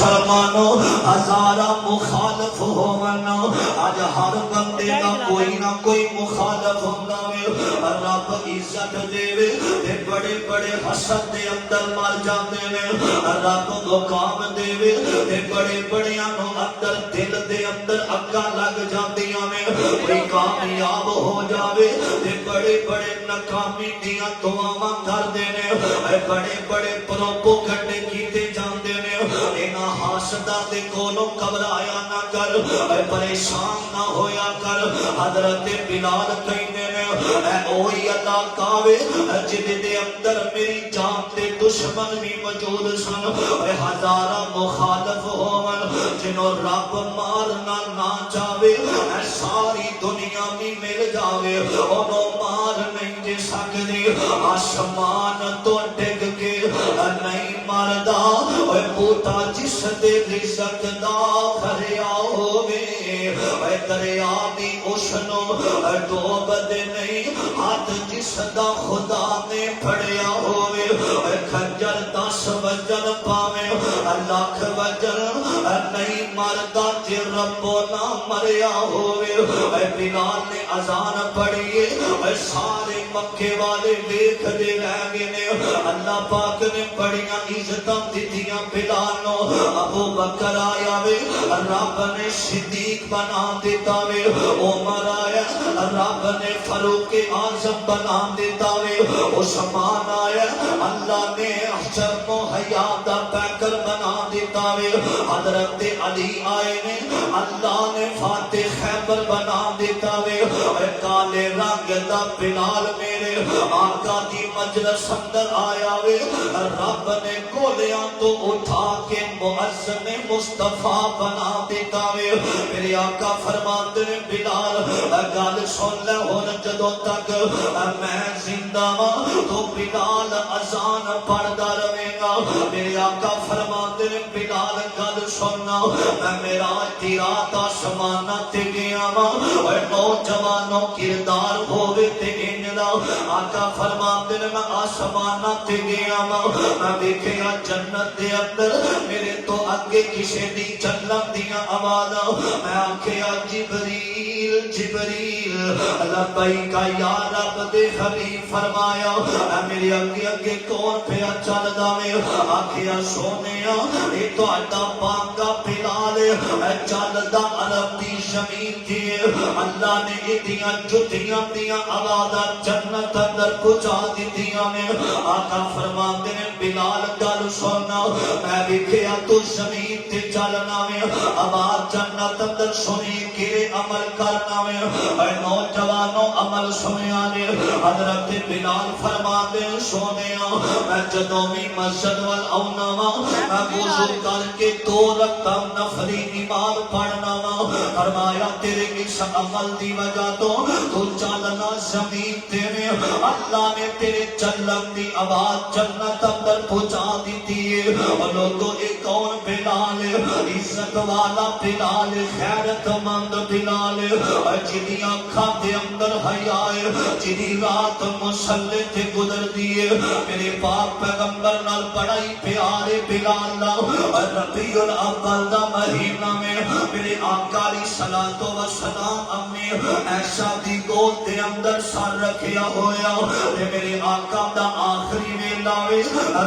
مسلمانوں ہزارہ مخالف ہونا اج ہر بندے دا کوئی نہ کوئی مخالف ہوندا وے رب عزت دے تے بڑے بڑے حسد دے اندر مر جاندے نے رب مقام دے تے بڑے بڑیاں نو اندر دل دے اندر اگاں لگ جاندیاں نے کوئی کامیاب ہو جاوے تے بڑے بڑے ناکامی دیاں دعاواں کردے نے بڑے بڑے پروپیگنڈے کیتے جاندے نے انہاں حاسداں دے کولوں گھبرایا نہ کر پریشان نہ ہویا کر حضرت بلال کہندے نے اے اوہی علاقہ وے جن دے اندر میری جان تے دشمن بھی موجود سن ہزارہ مخالف ہون جنوں رب مارنا نہ چاہے ساری دنیا بھی مل جاوے انہوں مار نہیں دے سکدی آسمان تو ڈگ کے نہیں مردا بوٹا جس دے رزق دا بھریا ہووے دریا دی اشنو ڈوب دے نہیں ہاتھ جس دا خدا نے پھڑیا ہووے خنجر 10 وجن پاوے لاکھ وجن نہیں مردا جے ربو نہ مریا ہووے بلال نے اذان پڑھیے سارے مکے والے دیکھ دے رہ گئے نے اللہ پاک نے بڑیاں عزتاں دتیاں بلال نو ابو بکر آیا وے رب نے صدیق بنا دیتا وے عمر آیا رب نے فاروق اعظم بنا دیتا وے عثمان آیا اللہ نے شرم و حیا دا پیکر بنا دیتا وے حضرت علی آئے نے اللہ نے فاتح خیبر بنا دیتا وے کالے رنگ دا بلال میرے آقا دی مجلس اندر آیا وے رب نے گولیاں تو اٹھا کے مؤذن مصطفیٰ بنا دیتا وے میرے آقا فرماتے ہیں بلال گل سن لے ہن جدوں تک میں زندہ ہاں تو بلال اذان پڑھدا رہے گا میرے آقا فرماتے ہیں بلال گل سننا میں معراج دی رات آسماناں تے گیا ہاں نوجوانوں کردار ہووے تے انج دا آقا فرماتے ہیں میں آسماناں تے گیا ہاں میں دیکھیا جنت دے اندر میرے تو اگے کسے دی چلن دیاں آوازاں میں آکھیا جبریل جبریل لبیک یا رب دے حبیب فرمایا میرے اگے اگے کون پیا چلدا وے آکھیا سونیا اے تہاڈا پاکا بلال چلدا عرب دی زمین تے اللہ نے ایدیاں جتیاں دیاں آوازاں جنت اندر پہنچا دتیاں نے آقا فرماتے نے بلال گل سننا میں ویکھیا تو زمین تے چلنا وے آواز جنت اندر سنی کے عمل کرنا وے اے نوجوانوں عمل سنیا نے حضرت بلال فرماتے سونیا میں جدوں بھی مسجد وال آونا وا میں وضو کر کے 2 رکعت نفلی نماز پڑھنا وا فرمایا تیرے اس عمل دی وجہ تو چلنا زمین تے اللہ نے تیرے چلن دی آواز جنت اندر پہنچا دیتی ہے اور لوگوں ایک کون بلال عزت والا بلال خیرت مند بلال جنی آنکھاں دے اندر حیا ہے جنی رات مصلی تے گزر دیے میرے پاک پیغمبر نال بڑا ہی پیارے بلال ربیع الاول دا مہینہ میں میرے آقا علیہ الصلوۃ والسلام امی ایسا دی گود دے اندر سر رکھیا ہویا میرے آقا دا آخری ویلا وے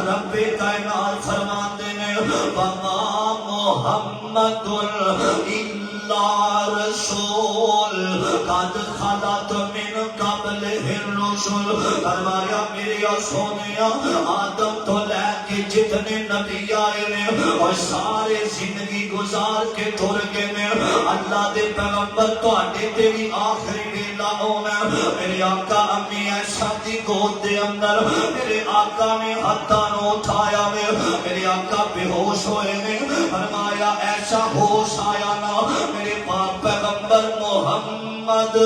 رب کائنات فرماندے نے وما محمد الا رسول قد خلت من قبلہ الرسل فرمایا میرے سونیا آدم تو لے کے جتنے نبی آئے نے اور سارے زندگی گزار کے ٹر گئے نے اللہ دے پیغمبر تواڈے تے بھی آخری ویلا ہونا میرے آقا امی ایسا دی گود دے اندر میرے آقا نے ہتھاں نو اٹھایا میرے آقا بے ہوش ہوئے نے فرمایا ایسا ہوش آیا نا میرے پاک پیغمبر محمد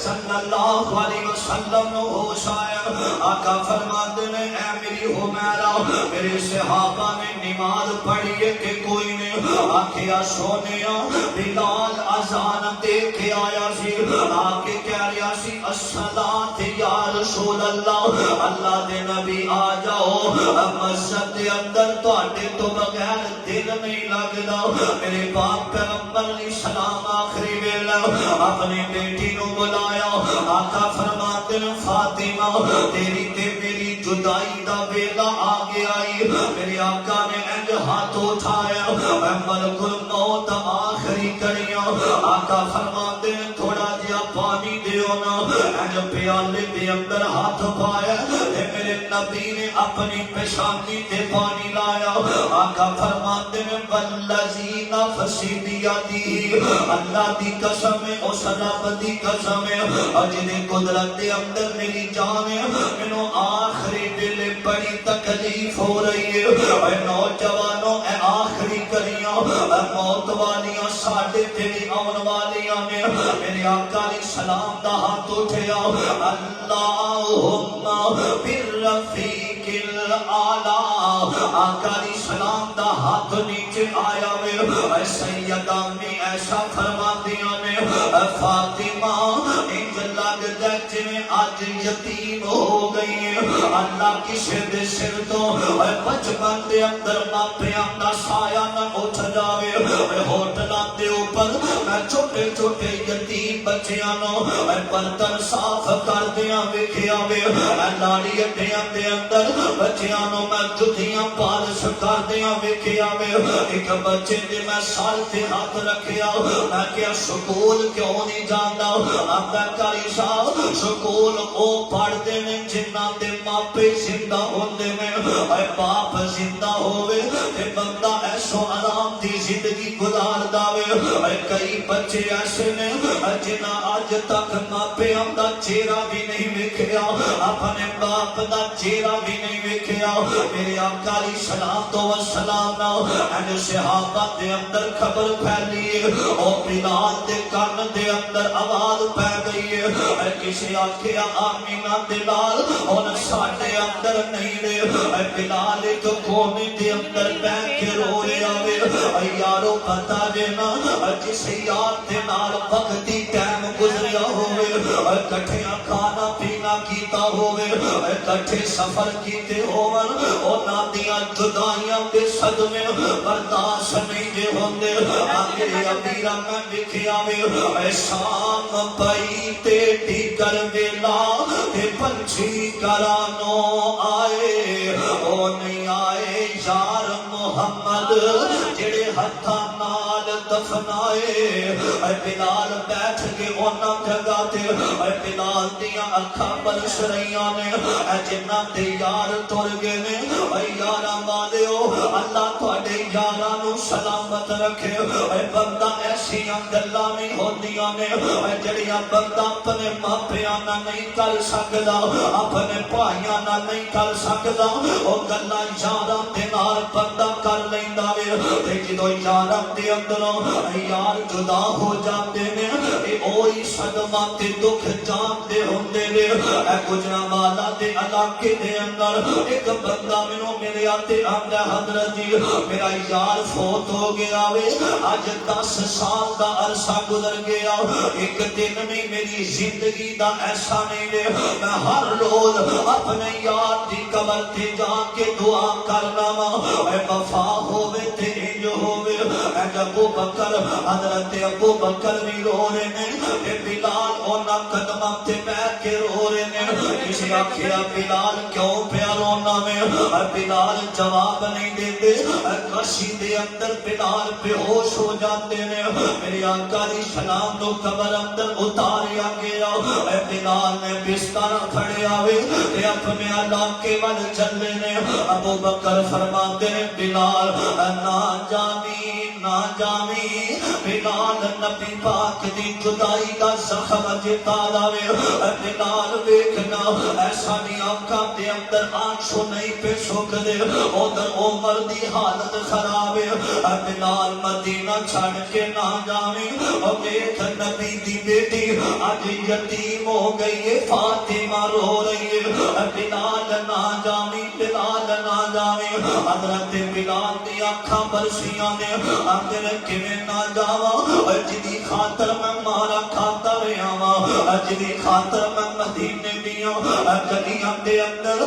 صلی اللہ علیہ وسلم نو ہوش آیا آقا فرماتے نے اے میری علی حمیرہ میرے صحابہ نے نماز پڑھی ہے کہ کوئی نے آکھیا سونیا بلال اذان دے کے آیا سی آکے کہہ رہا سی الصلاۃ یا رسول اللہ اللہ دے نبی آ جاؤ مسجد دے اندر تواڈے تو بغیر دل نہیں لگدا میرے باپ پیغمبر علیہ السلام آخری ویلا اپنی بیٹی نو بلایا آقا فرماتے ہیں فاطمہ تیری تے میری جدائی دا ویلا آ گیا میرے آقا نے انج ہاتھ اٹھایا ملک الموت آخری کریاں آقا فرماتے ہیں تھوڑا جیا پانی دیو نا انج پیالے دے اندر ہاتھ پایا میرے نبی نے اپنی پیشانی تے پانی لایا آقا فرماتے ہیں والذی نفسی بیدی اللہ دی قسم ہے اس رب دی قسم ہے جنہیں قدرت دے اندر میری جان ہے انہوں آخری دل بڑی تکلیف ہو رہی ہے اے نوجوانوں اے آخری کریاں اے موت والیاں ساڑھے تیری آن والیاں نے میرے آقا علیہ السلام دا ہاتھ اٹھیا اللہم بالرفیق العالی آقا علیہ السلام دا ہاتھ نیچے آیا اے سیدہ میں ایسا فرما دیا نے فاطمہ انج لگ جائے میں آج یتیم ہو گئی ہے اللہ کسے دے سر تو بچپن دے اندر ماپیاں دا سایہ نہ اٹھ جاوے ہوٹلاں دے اوپر میں چھوٹے چھوٹے یتیم بچیاں نو برتن صاف کر دیاں ویکھیا وے لاڑی اڈیاں دے اندر بچیاں نو میں جتیاں پالش کر دیاں ویکھیا وے ایک بچے دے میں سال تے ہاتھ رکھیا میں کیا سکول کیوں نہیں جاندا آقا کاری صاحب سکول او پڑھ دے نے جنہاں دے ماپے زندہ ہوندے نے اے باپ زندہ ہوئے تے بندہ ایسو آرام دی زندگی گزار داوے اے کئی بچے ایسے نے جنہاں آج تک ماپے ہم دا چہرہ بھی نہیں ویکھیا اپنے باپ دا چہرہ بھی نہیں ویکھیا میرے آقا علیہ الصلوۃ والسلام نے صحابہ دے اندر خبر پھیلی ہے او بلال دے کان دے اندر آواز پہ گئی ہے کسی آکھیا آمینہ دلال ان ساڑھے اندر نہیں رہے بلال ایک کونے دے اندر بیٹھ کے رو رہے آوے یارو پتا دینا جس یار دے نال وقتی ٹائم گزریا ہوئے کٹھیاں کھانا پینا کیتا ہوئے کٹھے سفر کیتے ہوئے اونا دیا جدائیاں دے صدمے برداشت نہیں دے ہوندے آگے امیرہ میں لکھے آوے شام پئی تے ٹھیکر ویلا تے پنچھی کرانو آئے او نہیں آئے یار محمد جڑے ہتھا نال دفنائے اے بلال بیٹھ کے اونا جگہ تے اے بلال دیا اکھا برس رہیاں نے اے جنہ تے یار تر گئے نے اے یارہ والے اللہ تھوڑے یارانو سلامت رکھے اے بندہ ایسی گلاں نہیں ہوندیاں نے اے جڑیاں بندہ اپنے ماپیاں نہ نہیں کر سکدا اپنے بھائیاں نہ نہیں کر سکدا او گلاں یاراں دے نال بندہ کر لیندا وے تے جدوں یاراں دے اندروں یار جدا ہو جاندے نے اے اوہی صدمہ تے دکھ جاندے ہوندے نے اے گجرانوالہ دے علاقے دے اندر ایک بندہ مینوں میرے آتے آندا حضرت جی میرا یار فوت ہو گیا وے آج 10 سال دا عرصہ گزر گیا ایک دن میں میری زندگی دا ایسا نہیں لے میں ہر روز اپنے یار دی قبر تے جا کے دعا کرنا اے وفا ہووے تے انج ہووے اے ابو بکر حضرت ابو بکر بھی رو رہے ہیں اے بلال اونا قدمہ تے بیٹھ کے رو رہے ہیں کسی آکھیا بلال کیوں پیا رونا میں بلال جواب نہیں دیتے کرسی دے اندر بلال بے ہوش ہو جاتے ہیں میرے آقا علیہ السلام نو قبر اندر اتاریا گیا اے بلال نے بستر کھڑے آوے تے اپنے علاقے وال چلے نے ابو بکر فرماتے ہیں بلال نہ جامی بلال نبی پاک دی جدائی دا زخم جتا لاوے بلال ویکھنا ایسا نہیں آنکھاں دے اندر آنسو نہیں پہ سوکھ دے ادھر عمر دی حالت خراب ہے بلال مدینہ چھڑ کے نہ جاویں ویکھ نبی دی بیٹی آج یتیم ہو گئی ہے فاطمہ رو رہی ہے بلال نہ جاویں بلال نہ جاویں حضرت بلال دی آنکھاں برسیاں نے اندر کیویں نہ جاواں جدی خاطر میں مارا کھاتا رہا وا جدی خاطر میں مدینے دیاں گلیاں دے اندر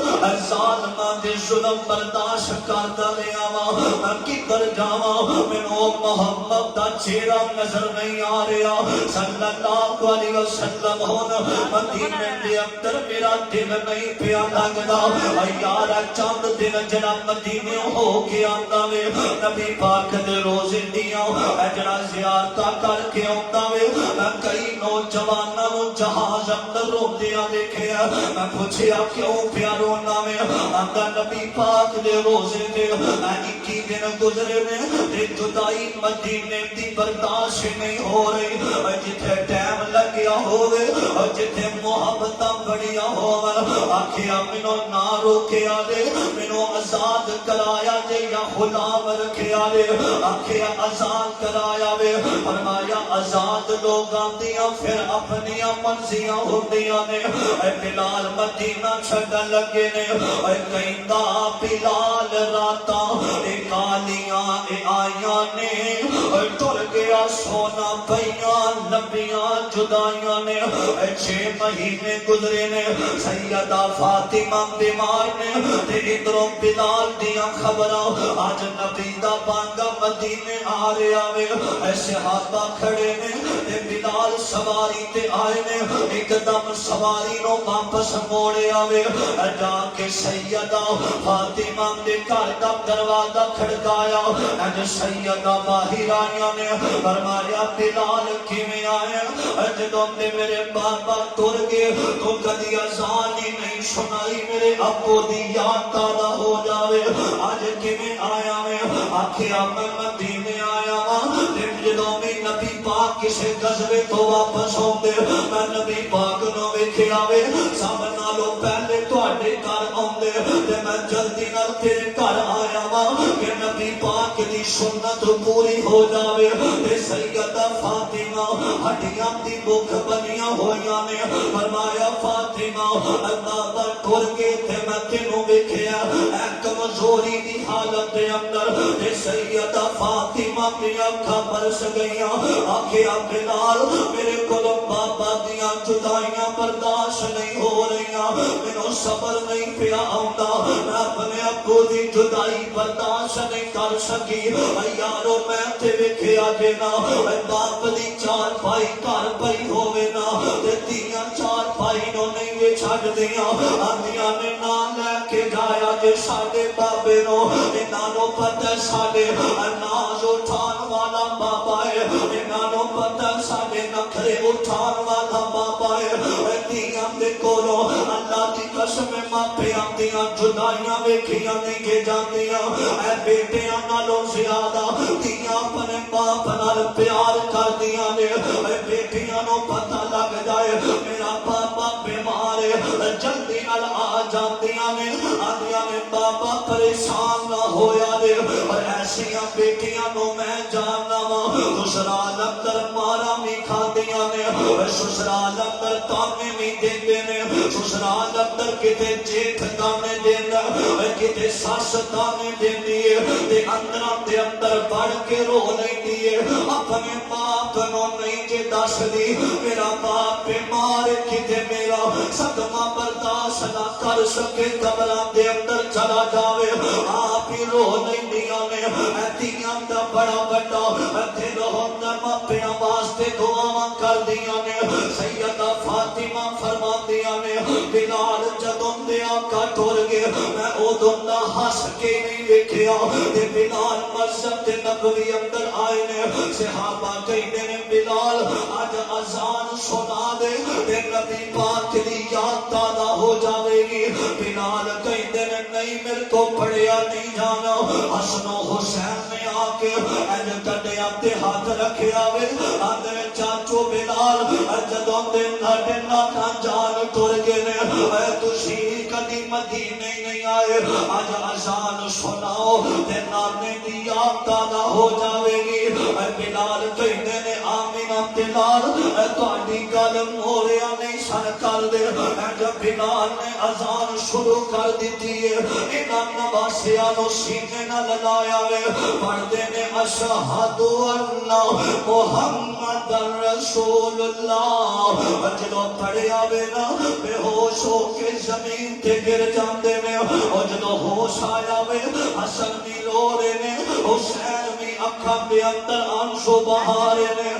ظالماں دے ظلم برداشت کرتا رہا وا کدھر جاواں مینوں محمد دا چہرہ نظر نہیں آ رہا صلی اللہ علیہ وسلم ہن مدینے دے اندر میرا دل نہیں پیا لگدا یار چند دن جڑا مدینے ہو کے آندا وے نبی پاک دے روزے دیاں جڑا زیارتاں کر کے آندا وے کئی نوجواناں نوں جہاز اندر روندیاں دیکھیا میں پوچھیا کیوں پیا رونا وے آندا نبی پاک دے روزے تے 21 دن گزرے نے تے جدائی مدینے دی برداشت نہیں ہو رہی جتھے ٹائم لگیا ہووے جتھے محبتاں بڑیاں ہوون آکھیا مینوں نہ روکیا دے مینوں آزاد کرایا جے یا غلام رکھیا دے آکھیا آزاد کرایا وے فرمایا آزاد لوگاں دیاں پھر اپنیاں مرضیاں ہوندیاں نے بلال مدینہ چھڈن لگے نے کہندا بلال راتاں کالیاں آئیاں نے ٹر گیا سونا پیاں لمبیاں جدائیاں نے 6 مہینے گزرے نے سیدہ فاطمہ بیمار نے تے ادھروں بلال دیاں خبراں آج نبی دا بانگا مدینے آ رہا وے صحابہ کھڑے نے تے بلال سواری تے آئے نے ایک دم سواری نو واپس موڑے آوے جا کے سیدہ فاطمہ دے گھر دا دروازہ کھڑکایا سیدہ باہر آئیاں نے فرمایا بلال کیویں آئے جدوں تے میرے بابا ٹر گئے تو کدی اذان ہی نہیں سنائی میرے ابو دی یاد تازہ ہو جاوے اج کیویں آیا میں آکھیا میں مدینے آیا وا تے جدوں بھی نبی پاک کسے غزوے تو واپس ہوندے میں نبی پاک نو ویکھیا وے سب نالوں پہلے تواڈے گھر آوندے تے میں جلدی نال تیرے گھر آیا وا کہ نبی پاک دی سنت پوری ہو جاوے تے سیدہ فاطمہ ہڈیاں دی بھوک بنیاں ہویاں نے فرمایا فاطمہ بابا ٹر گئے تے میں تینوں ویکھیا اے کمزوری دی حالت دے اندر تے سیدہ فاطمہ دی اکھاں برس گئیاں آکھیا بلال میرے کولوں بابا دیاں جدائیاں برداشت نہیں ہو رہیاں مینوں صبر نہیں پیا آوندا میں اپنے ابو دی جدائی برداشت نہیں کر سکی یارو میں تے ویکھیا جے نا باپ دی چار بھائی گھر پئی ہووے نا تے تیاں چار بھائی نو نہیں وے چھڈ دیاں آندیاں نے نام لے کے جایا جے ساڈے بابے نو انہاں نو پتہ ساڈے ناز اٹھان والا بابا ہے انہاں نو پتہ ساڈے نخرے اٹھان والا بابا ہے تیاں دے کولوں اللہ دی قسم ماپیاں دیاں جدائیاں ویکھیاں نہیں کہ جاندیاں اے بیٹیاں نالوں زیادہ تیاں اپنے باپ نال پیار کردیاں نے بیٹیاں نو پتہ لگ جائے میرا بابا بیمار ہے جلدی نال آ جاندیاں نے آندیاں نے بابا پریشان نہ ہویا دے اور ایسیاں بیٹیاں نو میں جاننا وا سسرال اندر مارا بھی کھاندیاں نے سسرال اندر تانے بھی دیندے نے سسرال اندر کتے جیٹھ تانے دیندا کتے ساس تانے دیندی ہے تے اندراں دے اندر بڑھ کے رو لیندی ہے اپنے باپ نو نہیں جے دس دی میرا باپ بیمار کتے میرا صدمہ برداشت نہ کر سکے قبراں دے اندر چلا جاوے آپ ہی رو لیندیاں نے تیاں دا بڑا بڑا دل ہوندا ماپیاں واسطے دعاواں کردیاں نے سیدہ فاطمہ فرماندیاں نے بلال جدوں دے آقا ٹر گئے میں اودوں دا ہس کے نہیں ویکھیا تے بلال مسجد نبوی اندر آئے نے صحابہ کہندے نے بلال اج اذان سنا دے تے نبی پاک دی یاد تازہ ہو جاوے گی بلال کہندے نے نہیں میرے کو پڑھیا نہیں جانا حسن و حسین نے آ کے کٹیا تے ہاتھ رکھیا وے آندے چاچو بلال جدوں دے ناڈے ناکاں جان ٹر گئے نے اے تسی کدی مدینے نہیں آئے اج اذان سناؤ تے نانے دی یاد تازہ ہو جاوے گی اے بلال کہندے نے آمینہ بلال اے تہاڈی گل موریا نہیں سن کر دے اے جب بلال نے اذان شروع کر دیتی ہے انہاں نواسیاں نو سینے نال لایا وے پڑھدے نے اشہد ان محمد رسول اللہ جدوں پڑھیا وے نا بے ہوش ہو کے زمین تے گر جاندے نے اور جدوں ہوش آیا وے حسن بھی رو رہے نے حسین بھی اکھاں دے اندر آنسو بہا رہے نے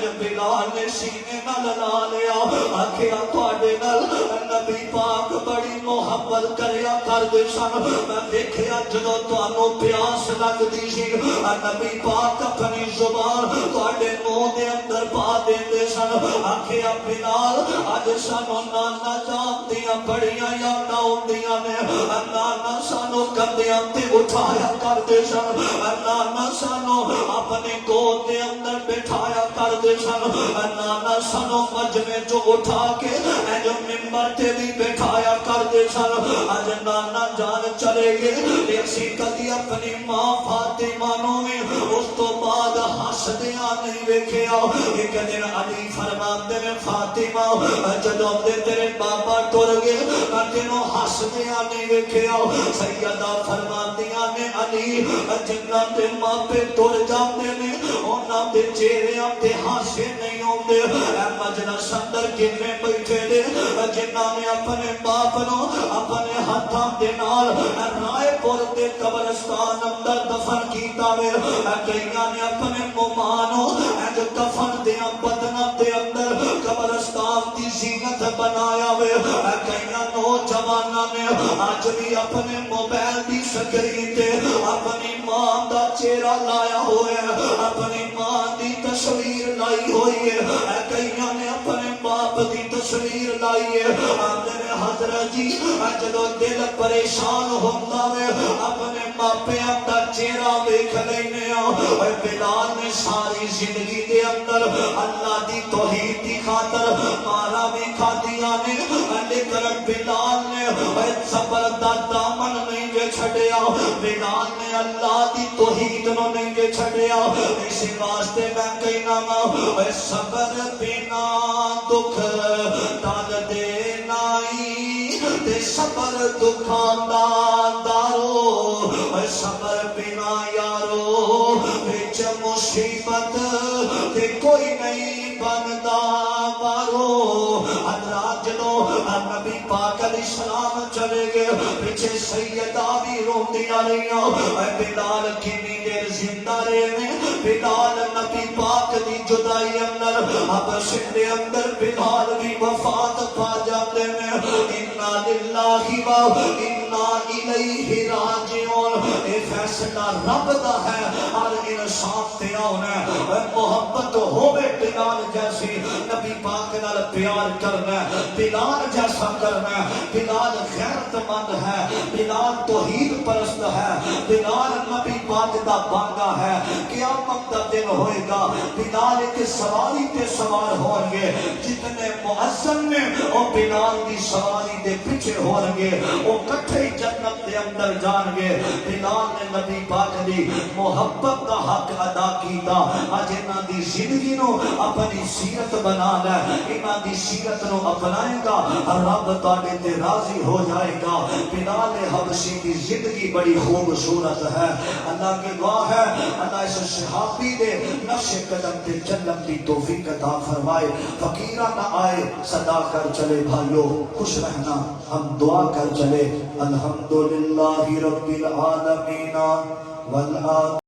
اے بلال نے سینے نال لا لیا آکھیا تواڈے نال نبی پاک بڑی محبت کریا کردے سن میں دیکھیا جدوں تانوں پیاس لگدی سی نبی پاک اپنی زبان تواڈے منہ دے اندر پا دیندے سن آکھیا بلال اج سانو نانا جان دیاں بڑیاں یاداں ہوندیاں نے نانا سانو کندیاں تے اٹھایا کردے سن نانا سانو اپنے گود دے اندر بٹھایا کردے سن نانا سانو مجمع جو اٹھا کے جو منبر تے بھی بٹھایا کردے سن اج نانا جان چلے گئے اسی کدی اپنی ماں فاطمہ نو میں اس تو بعد ہسدیاں نہیں ویکھیا ایک دن علی فرماندے نے فاطمہ جدوں دے تیرے بابا ٹر گئے میں تینوں ہسدیاں نہیں ویکھیا سیدہ فرماندیاں نے علی جنہاں دے ماں پہ ٹر جاندے نے انہاں دے چہریاں تے ہاسے نہیں ہوندے اے مجلس اندر کنے بیٹھے نے جنہاں نے اپنے باپ نو اپنے ہاتھاں دے نال رائے پور دے قبرستان اندر دفن کیتا وے کئیاں نے اپنے ماں نو جو دفن دیاں بدناں دے اندر قبرستان دی زینت بنایا وے کئیاں نوجواناں نے اج بھی اپنے موبائل دی سکرین تے اپنی ماں دا چہرہ لایا ہوا ہے اپنی ماں دی تصویر لائی ہوئی ہے کئیاں نے اپنے باپ دی تصویر لائی ہے آندے نے حضرت جی جدوں دل پریشان ہوندا وے اپنے ماپیاں دا چہرہ ویکھ لینے اے بلال نے ساری زندگی دے اندر اللہ دی توحید دی خاطر مارا بھی کھادیاں نے لیکن بلال نے صبر دا دامن نہیں جے چھڈیا بلال نے اللہ دی توحید نو نہیں جے چھڈیا اسی واسطے میں کہنا وا صبر بنا دکھ ٹال دے نائی تے صبر دکھاں دا دارو صبر بنا یارو وچ مصیبت تے کوئی نہیں بندا بارو حضرات جدوں نبی پاک علیہ السلام چلے گئے پیچھے سیدہ بھی روندیاں رہیاں اے بلال کتنی دیر زندہ رہے نے بلال نبی پاک دی جدائی اندر حبشے دے اندر بلال بھی وفات پا جاتے نے انا للہ و انا الیہ راجعون اے فیصلہ رب دا ہے ہر انسان تے آنا ہے محبت ہوے بلال جیسی نبی پاک نال پیار کرنا ہے بلال جیسا کرنا ہے بلال غیرت مند ہے بلال توحید پرست ہے بلال نبی پاک دا بانگا ہے قیامت دا دن ہوئے گا بلال ایک سواری تے سوار ہون گے جتنے مؤذن نے او بلال دی سواری دے پیچھے ہون گے او کٹھے جنت دے اندر جان گے بلال نے نبی پاک دی محبت دا حق ادا کیتا اج انہاں دی زندگی نو اپنی سیرت بنا لے انہاں دی سیرت نو اپنائے گا رب تواڈے تے راضی ہو جائے گا بلال حبشی کی زندگی بڑی خوبصورت ہے اللہ کی دعا ہے اللہ اس صحابی دے نقش قدم تے چلن کی توفیق عطا فرمائے فقیرہ نہ آئے صدا کر چلے بھائیو خوش رہنا ہم دعا کر چلے الحمدللہ رب العالمین والآخرین